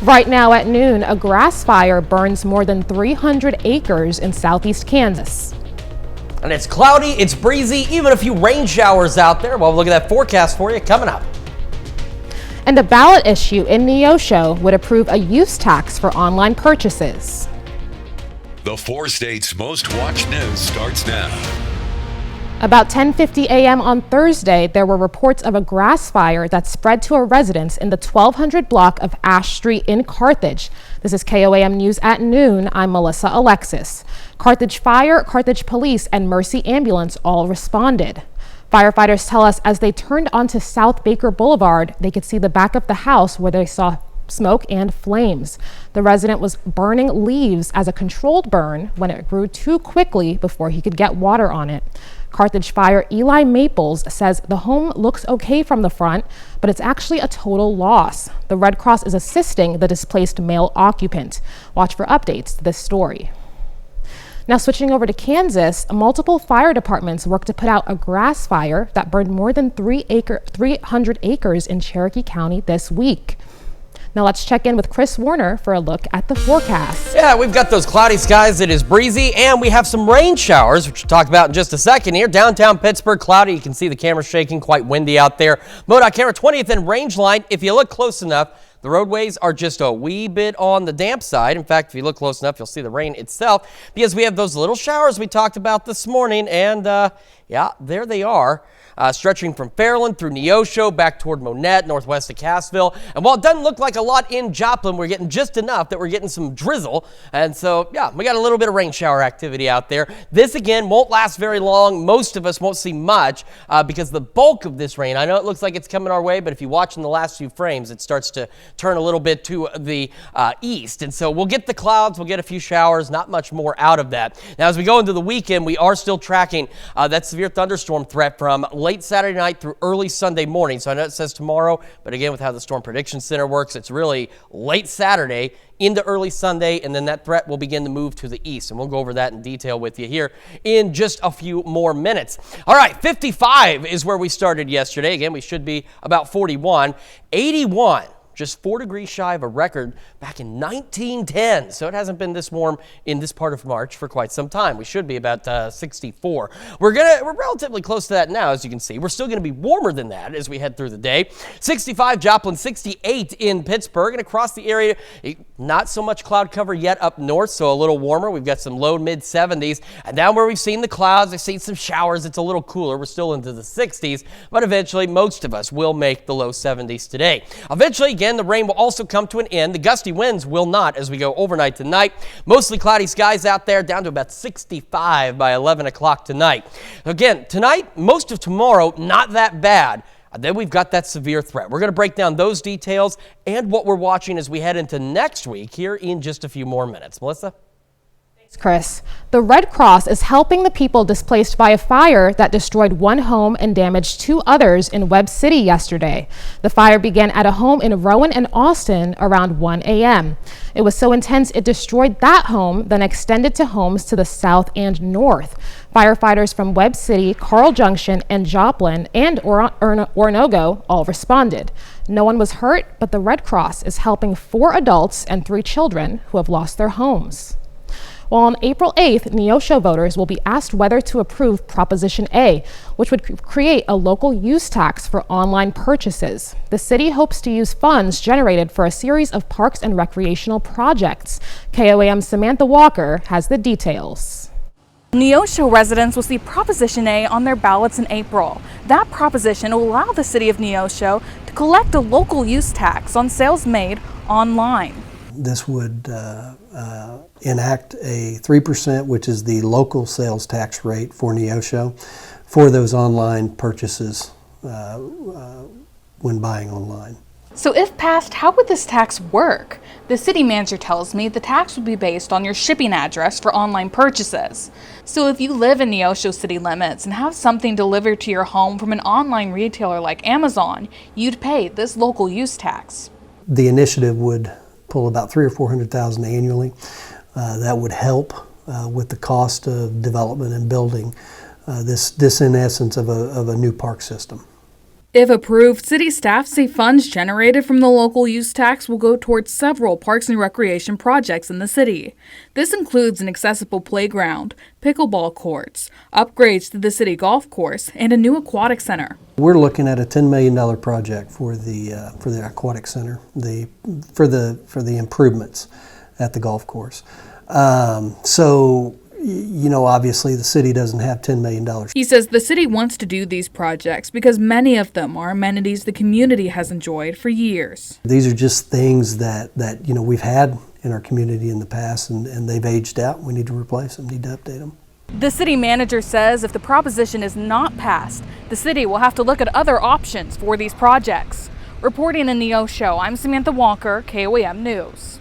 Right now at noon, a grass fire burns more than 300 acres in southeast Kansas. And it's cloudy, it's breezy, even a few rain showers out there. Well, look at that forecast for you coming up. And a ballot issue in Neosho would approve a use tax for online purchases. The 4 states' most watched news starts now. About 10:50 a.m. on Thursday, there were reports of a grass fire that spread to a residence in the 1200 block of Ash Street in Carthage. This is KOAM News at noon. I'm Melissa Alexis. Carthage Fire, Carthage Police, and Mercy Ambulance all responded. Firefighters tell us as they turned onto South Baker Boulevard, they could see the back of the house where they saw smoke and flames. The resident was burning leaves as a controlled burn when it grew too quickly before he could get water on it. Carthage Fire Eli Maples says the home looks okay from the front, but it's actually a total loss. The Red Cross is assisting the displaced male occupant. Watch for updates to this story. Now switching over to Kansas, multiple fire departments worked to put out a grass fire that burned more than 300 acres in Cherokee County this week. Now let's check in with Chris Warner for a look at the forecast. Yeah, we've got those cloudy skies. It is breezy, and we have some rain showers, which we'll talk about in just a second here. Downtown Pittsburgh, cloudy. You can see the camera shaking, quite windy out there. MoDOT camera 20th and range line. If you look close enough, the roadways are just a wee bit on the damp side. In fact, if you look close enough, you'll see the rain itself because we have those little showers we talked about this morning, and yeah, there they are. Stretching from Fairland through Neosho back toward Monette, northwest of Cassville. And while it doesn't look like a lot in Joplin, we're getting just enough that we're getting some drizzle. And so, yeah, we got a little bit of rain shower activity out there. This, again, won't last very long. Most of us won't see much because the bulk of this rain, I know it looks like it's coming our way, but if you watch in the last few frames, it starts to turn a little bit to the east. And so we'll get the clouds, we'll get a few showers, not much more out of that. Now, as we go into the weekend, we are still tracking that severe thunderstorm threat from late Saturday night through early Sunday morning. So I know it says tomorrow, but again, with how the Storm Prediction Center works, it's really late Saturday into early Sunday, and then that threat will begin to move to the east. And we'll go over that in detail with you here in just a few more minutes. All right, 55 is where we started yesterday. Again, we should be about 41. 81. Just 4 degrees shy of a record back in 1910. So it hasn't been this warm in this part of March for quite some time. We should be about 64. We're relatively close to that now, as you can see. We're still going to be warmer than that as we head through the day. 65 Joplin, 68 in Pittsburgh, and across the area, not so much cloud cover yet up north, so a little warmer. We've got some low mid 70s, and down where we've seen the clouds, I've seen some showers. It's a little cooler. We're still into the 60s, but eventually most of us will make the low 70s today. Eventually, again, the rain will also come to an end. The gusty winds will not as we go overnight tonight. Mostly cloudy skies out there, down to about 65 by 11 o'clock tonight. Again, tonight, most of tomorrow, not that bad. Then we've got that severe threat. We're going to break down those details and what we're watching as we head into next week here in just a few more minutes. Melissa? Chris, the Red Cross is helping the people displaced by a fire that destroyed one home and damaged 2 others in Webb City yesterday. The fire began at a home in Rowan and Austin around 1 a.m. It was so intense it destroyed that home, then extended to homes to the south and north. Firefighters from Webb City, Carl Junction, and Joplin and Oronogo all responded. No one was hurt, but the Red Cross is helping 4 adults and 3 children who have lost their homes. Well, on April 8th, Neosho voters will be asked whether to approve Proposition A, which would create a local use tax for online purchases. The city hopes to use funds generated for a series of parks and recreational projects. KOAM's Samantha Walker has the details. Neosho residents will see Proposition A on their ballots in April. That proposition will allow the city of Neosho to collect a local use tax on sales made online. This would enact a 3%, which is the local sales tax rate for Neosho, for those online purchases when buying online. So if passed, how would this tax work? The city manager tells me the tax would be based on your shipping address for online purchases. So if you live in Neosho city limits and have something delivered to your home from an online retailer like Amazon, you'd pay this local use tax. The initiative would pull about $300,000 or $400,000 annually. That would help with the cost of development and building this in essence of a new park system. If approved, city staff say funds generated from the local use tax will go towards several parks and recreation projects in the city. This includes an accessible playground, pickleball courts, upgrades to the city golf course, and a new aquatic center. We're looking at a $10 million project for the aquatic center, for the improvements at the golf course. So, you know, obviously the city doesn't have $10 million. He says the city wants to do these projects because many of them are amenities the community has enjoyed for years. These are just things that you know, we've had in our community in the past, and they've aged out. We need to replace them, need to update them. The city manager says if the proposition is not passed, the city will have to look at other options for these projects. Reporting in Neosho, I'm Samantha Walker, KOAM News.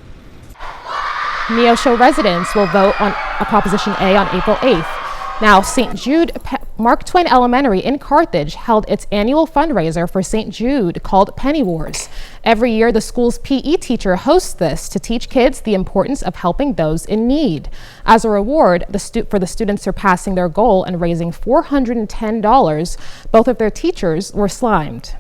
Neosho residents will vote on a Proposition A on April 8th. Now, St. Jude Mark Twain Elementary in Carthage held its annual fundraiser for St. Jude called Penny Wars. Every year, the school's PE teacher hosts this to teach kids the importance of helping those in need. As a reward for the students surpassing their goal and raising $410, both of their teachers were slimed.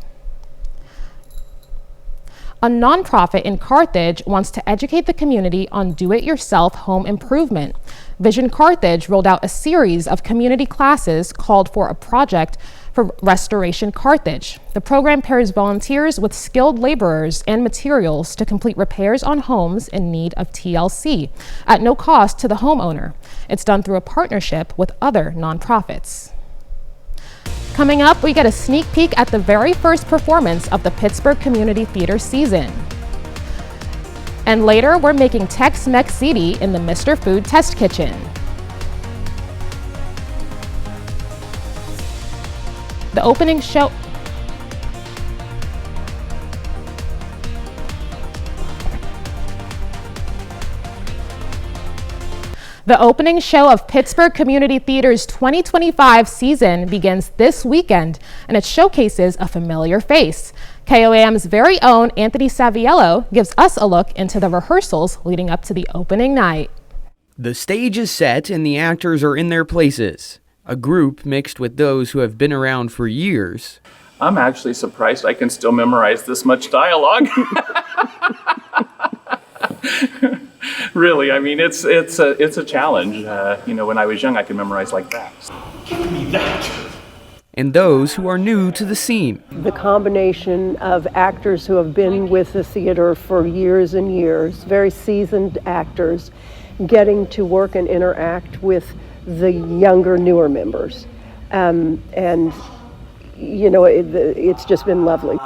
A nonprofit in Carthage wants to educate the community on do-it-yourself home improvement. Vision Carthage rolled out a series of community classes called for a project for Restoration Carthage. The program pairs volunteers with skilled laborers and materials to complete repairs on homes in need of TLC at no cost to the homeowner. It's done through a partnership with other nonprofits. Coming up, we get a sneak peek at the very first performance of the Pittsburgh Community Theater season. And later, we're making Tex-Mex ziti in the Mr. Food Test Kitchen. The opening show... The opening show of Pittsburgh Community Theater's 2025 season begins this weekend, and it showcases a familiar face. KOAM's very own Anthony Saviello gives us a look into the rehearsals leading up to the opening night. The stage is set and the actors are in their places. A group mixed with those who have been around for years. I'm actually surprised I can still memorize this much dialogue. Really, I mean, it's a challenge. You know, when I was young, I could memorize like that. Give me that. And those who are new to the scene. The combination of actors who have been with the theater for years and years, very seasoned actors, getting to work and interact with the younger, newer members. And, you know, it's just been lovely.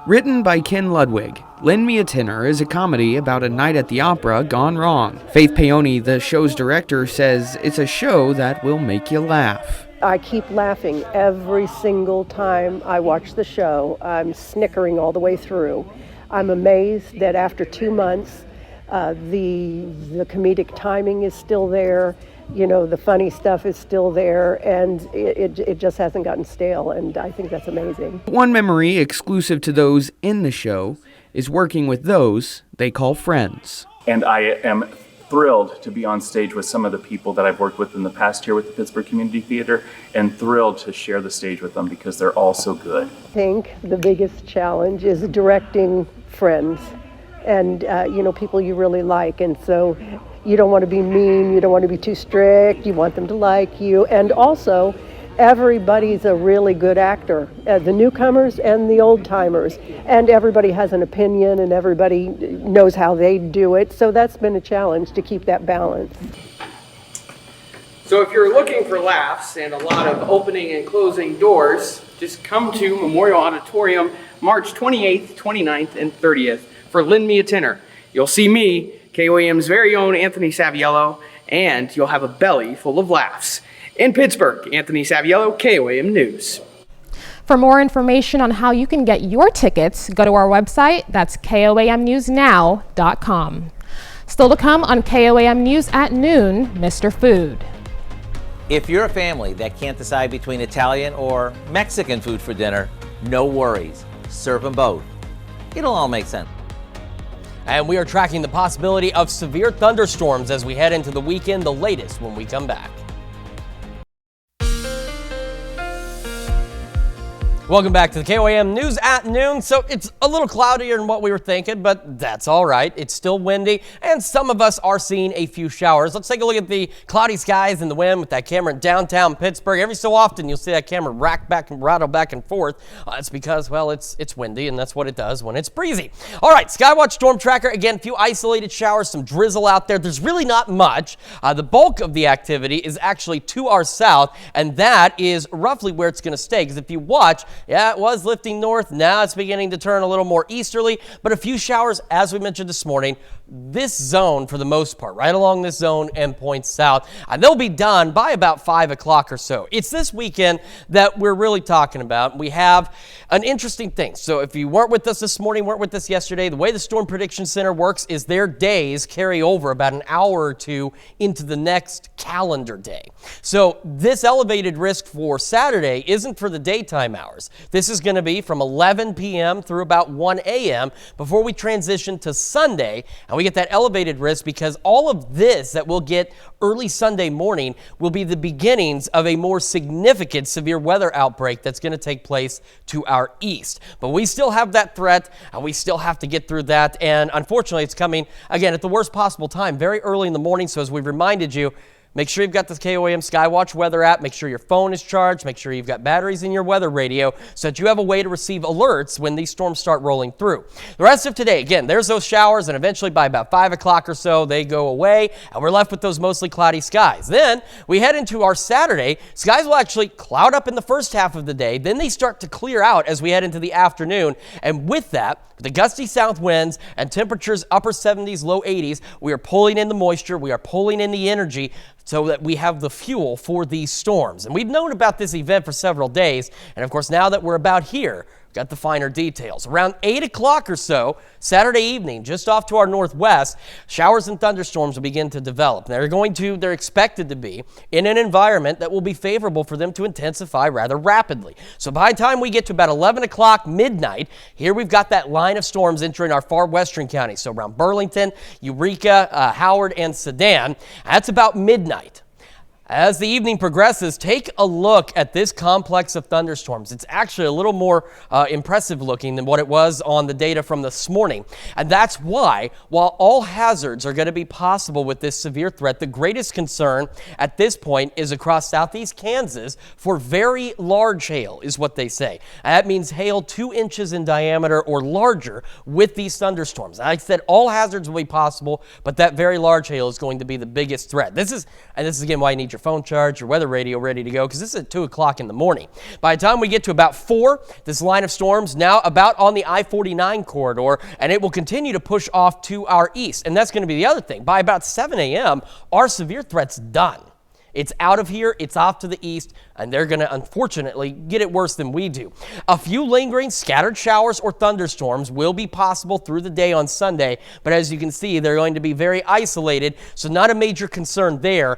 Written by Ken Ludwig, Lend Me a Tenor is a comedy about a night at the opera gone wrong. Faith Paoni, the show's director, says it's a show that will make you laugh. I keep laughing every single time I watch the show. I'm snickering all the way through. I'm amazed that after 2 months, the comedic timing is still there. You know, the funny stuff is still there, and it just hasn't gotten stale, and I think that's amazing. One memory exclusive to those in the show is working with those they call friends. And I am thrilled to be on stage with some of the people that I've worked with in the past here with the Pittsburgh Community Theater, and thrilled to share the stage with them because they're all so good. I think the biggest challenge is directing friends and, you know, people you really like, and so you don't want to be mean, you don't want to be too strict, you want them to like you, and also everybody's a really good actor, the newcomers and the old timers, and everybody has an opinion and everybody knows how they do it, so that's been a challenge to keep that balance. So if you're looking for laughs and a lot of opening and closing doors, just come to Memorial Auditorium March 28th, 29th, and 30th for Lend Me a Tenor. You'll see me, KOAM's very own Anthony Saviello, and you'll have a belly full of laughs. In Pittsburgh, Anthony Saviello, KOAM News. For more information on how you can get your tickets, go to our website. That's KOAMnewsnow.com. Still to come on KOAM News at noon, Mr. Food. If you're a family that can't decide between Italian or Mexican food for dinner, no worries. Serve them both. It'll all make sense. And we are tracking the possibility of severe thunderstorms as we head into the weekend, the latest when we come back. Welcome back to the KOAM News at noon. So it's a little cloudier than what we were thinking, but that's all right. It's still windy, and some of us are seeing a few showers. Let's take a look at the cloudy skies and the wind with that camera in downtown Pittsburgh. Every so often, you'll see that camera rattle back and forth. It's because, well, it's windy, and that's what it does when it's breezy. All right, Skywatch Storm Tracker. Again, a few isolated showers, some drizzle out there. There's really not much. The bulk of the activity is actually to our south, and that is roughly where it's going to stay. Because if you watch, yeah, it was lifting north. Now it's beginning to turn a little more easterly, but a few showers, as we mentioned this morning. This zone, for the most part, right along this zone and points south, they'll be done by about 5 o'clock or so. It's this weekend that we're really talking about. We have an interesting thing. So if you weren't with us this morning, weren't with us yesterday, the way the Storm Prediction Center works is their days carry over about an hour or two into the next calendar day. So this elevated risk for Saturday isn't for the daytime hours. This is going to be from 11 p.m. through about 1 a.m. before we transition to Sunday. And we get that elevated risk because all of this that we'll get early Sunday morning will be the beginnings of a more significant severe weather outbreak that's going to take place to our east. But we still have that threat, and we still have to get through that. And unfortunately, it's coming, again, at the worst possible time, very early in the morning. So as we've reminded you, make sure you've got the KOAM Skywatch weather app. Make sure your phone is charged. Make sure you've got batteries in your weather radio so that you have a way to receive alerts when these storms start rolling through. The rest of today, again, there's those showers, and eventually by about 5 o'clock or so, they go away, and we're left with those mostly cloudy skies. Then we head into our Saturday. Skies will actually cloud up in the first half of the day. Then they start to clear out as we head into the afternoon. And with that, the gusty south winds and temperatures upper 70s, low 80s, we are pulling in the moisture. We are pulling in the energy so that we have the fuel for these storms. And we've known about this event for several days. And of course, now that we're about here, we've got the finer details. Around 8 o'clock or so, Saturday evening, just off to our northwest, showers and thunderstorms will begin to develop. They're expected to be in an environment that will be favorable for them to intensify rather rapidly. So by the time we get to about 11 o'clock midnight, here we've got that line of storms entering our far western counties. So around Burlington, Eureka, Howard, and Sedan. That's about midnight. As the evening progresses, take a look at this complex of thunderstorms. It's actually a little more impressive looking than what it was on the data from this morning. And that's why, while all hazards are going to be possible with this severe threat, the greatest concern at this point is across southeast Kansas for very large hail, is what they say. And that means hail 2 inches in diameter or larger with these thunderstorms. And I said all hazards will be possible, but that very large hail is going to be the biggest threat. This is again why you need your phone charged, your weather radio ready to go, because this is at 2 o'clock in the morning. By the time we get to about 4, this line of storms now about on the I-49 corridor, and it will continue to push off to our east. And that's going to be the other thing. By about 7 a.m., our severe threat's done. It's out of here, it's off to the east, and they're going to, unfortunately, get it worse than we do. A few lingering scattered showers or thunderstorms will be possible through the day on Sunday, but as you can see, they're going to be very isolated, so not a major concern there,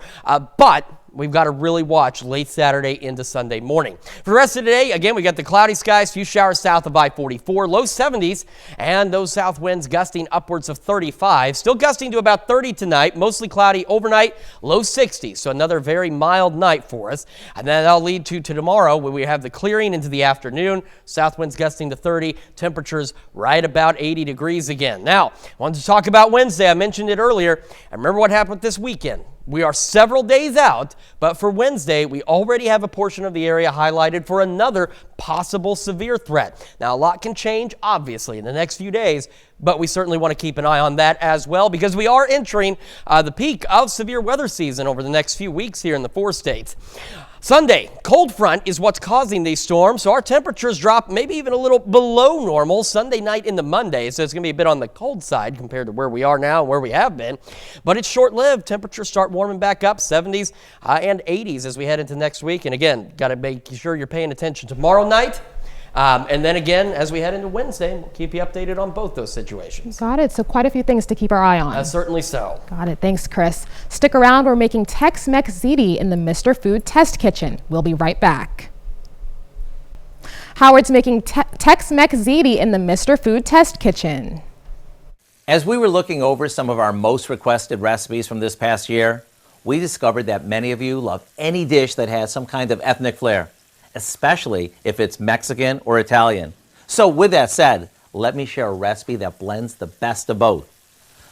but we've got to really watch late Saturday into Sunday morning. For the rest of the day, again, we got the cloudy skies, few showers south of I-44, low 70s, and those south winds gusting upwards of 35. Still gusting to about 30 tonight, mostly cloudy overnight, low 60s. So another very mild night for us. And then that'll lead to tomorrow when we have the clearing into the afternoon. South winds gusting to 30, temperatures right about 80 degrees again. Now, I wanted to talk about Wednesday. I mentioned it earlier. And remember what happened this weekend. We are several days out, but for Wednesday, we already have a portion of the area highlighted for another possible severe threat. Now, a lot can change, obviously, in the next few days, but we certainly want to keep an eye on that as well because we are entering the peak of severe weather season over the next few weeks here in the 4 states. Sunday, cold front is what's causing these storms, so our temperatures drop maybe even a little below normal Sunday night into Monday, so it's going to be a bit on the cold side compared to where we are now and where we have been, but it's short-lived. Temperatures start warming back up, 70s and 80s as we head into next week, and again, got to make sure you're paying attention tomorrow night. And then again, as we head into Wednesday, we'll keep you updated on both those situations. Got it. So quite a few things to keep our eye on. Certainly so. Got it. Thanks, Chris. Stick around. We're making Tex-Mex ziti in the Mr. Food Test Kitchen. We'll be right back. Howard's making Tex-Mex ziti in the Mr. Food Test Kitchen. As we were looking over some of our most requested recipes from this past year, we discovered that many of you love any dish that has some kind of ethnic flair. especially if it's Mexican or Italian. So with that said, let me share a recipe that blends the best of both.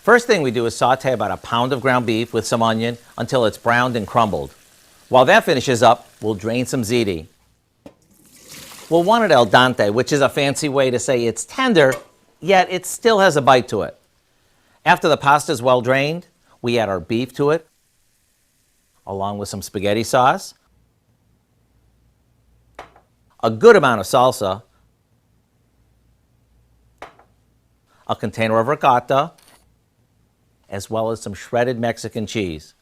First thing we do is saute about a pound of ground beef with some onion until it's browned and crumbled. While that finishes up, we'll drain some ziti. We'll want it al dente, which is a fancy way to say it's tender, yet it still has a bite to it. After the pasta is well drained, we add our beef to it, along with some spaghetti sauce, a good amount of salsa, a container of ricotta, as well as some shredded Mexican cheese.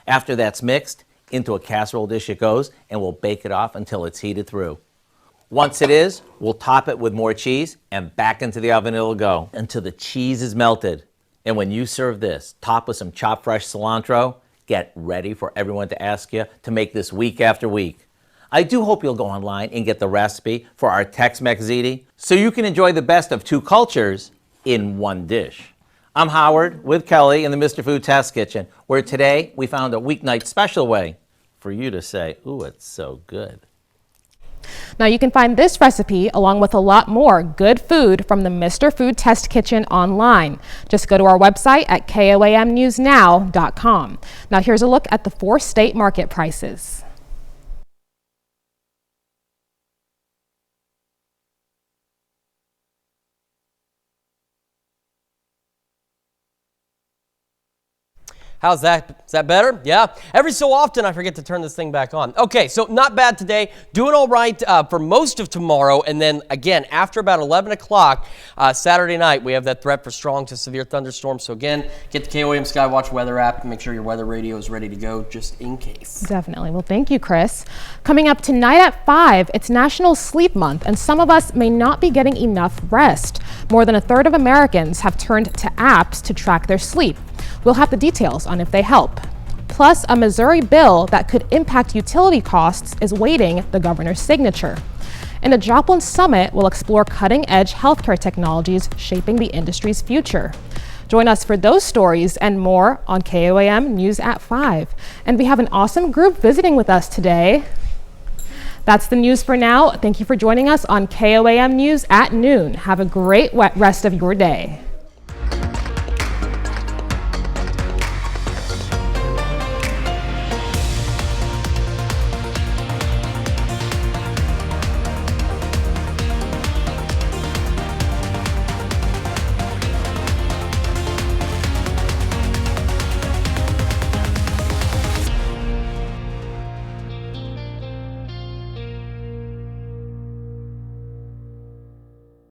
After that's mixed, into a casserole dish it goes, and we'll bake it off until it's heated through. Once it is, we'll top it with more cheese, and back into the oven it'll go until the cheese is melted. And when you serve this, top with some chopped fresh cilantro, get ready for everyone to ask you to make this week after week. I do hope you'll go online and get the recipe for our Tex-Mex ziti so you can enjoy the best of two cultures in one dish. I'm Howard with Kelly in the Mr. Food Test Kitchen, where today we found a weeknight special way for you to say, ooh, it's so good. Now you can find this recipe along with a lot more good food from the Mr. Food Test Kitchen online. Just go to our website at koamnewsnow.com. Now here's a look at the 4 state market prices. How's that? Is that better? Yeah. Every so often I forget to turn this thing back on. Okay, so not bad today. Doing all right for most of tomorrow. And then again, after about 11 o'clock Saturday night, we have that threat for strong to severe thunderstorms. So again, get the KOAM Skywatch weather app and make sure your weather radio is ready to go just in case. Definitely. Well, thank you, Chris. Coming up tonight at 5, it's National Sleep Month, and some of us may not be getting enough rest. More than a third of Americans have turned to apps to track their sleep. We'll have the details on if they help. Plus, a Missouri bill that could impact utility costs is waiting the governor's signature. And a Joplin Summit will explore cutting-edge healthcare technologies shaping the industry's future. Join us for those stories and more on KOAM News at 5. And we have an awesome group visiting with us today. That's the news for now. Thank you for joining us on KOAM News at noon. Have a great rest of your day.